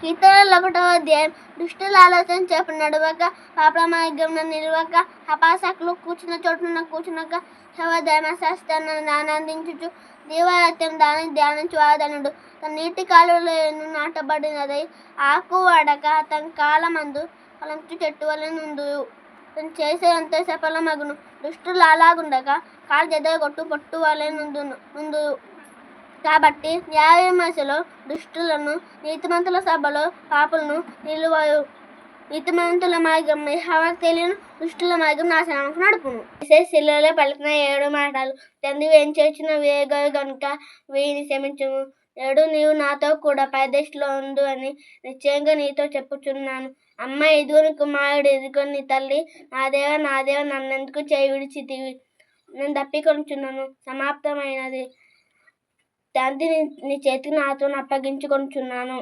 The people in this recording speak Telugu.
కీర్తనలు 1వ అధ్యాయం. దుష్టుల ఆలోచన చేప నడవక, పాపల మార్గమున నిలువక, అపహాసకులు కూర్చున్న చోటున కూర్చునక, ధర్మశాస్త్రాన్ని ఆనందించుచు దీవారాత్యం దాన్ని ధ్యానించు వాడనుడు. తన నీటి కాలువలో నాటబడినదై ఆకు వాడక తన కాలమందు ఫలించు చెట్టు వలె నుండును. తను చేసేదంతా సఫలమగును. దుష్టులు అలాగుండక కాలు చెదరగొట్టు పొట్టు వలె నుండును. కాబట్టి న్యాయ విమర్శలో దుష్టులను, నీతిమంతుల సభలో పాపులను నిలువరు. నీతిమంతుల మార్గం యెహోవాకు తెలియను, దుష్టుల మార్గం నాశనమునకు నడుపును. యేసే శిలువలో పలికిన 7 మాటలు. తండ్రి వేంచేర్చిన వేగరు గనుక వీరిని క్షమించుము. నేడు నీవు నాతో కూడా పరదేశంలో ఉందువు అని నిశ్చయంగా నీతో చెప్పుచున్నాను. అమ్మా, ఇదిగో నీ కుమారుడు, ఇదిగో నీ తల్లి. నా దేవా, నా దేవా, నన్నెందుకు చేయి విడిచితివి? నేను తప్పికొనుచున్నాను, సమాప్తమైనది. తండ్రి నీ చేతికి నా ఆత్మను అప్పగించుకొనుచున్నాను.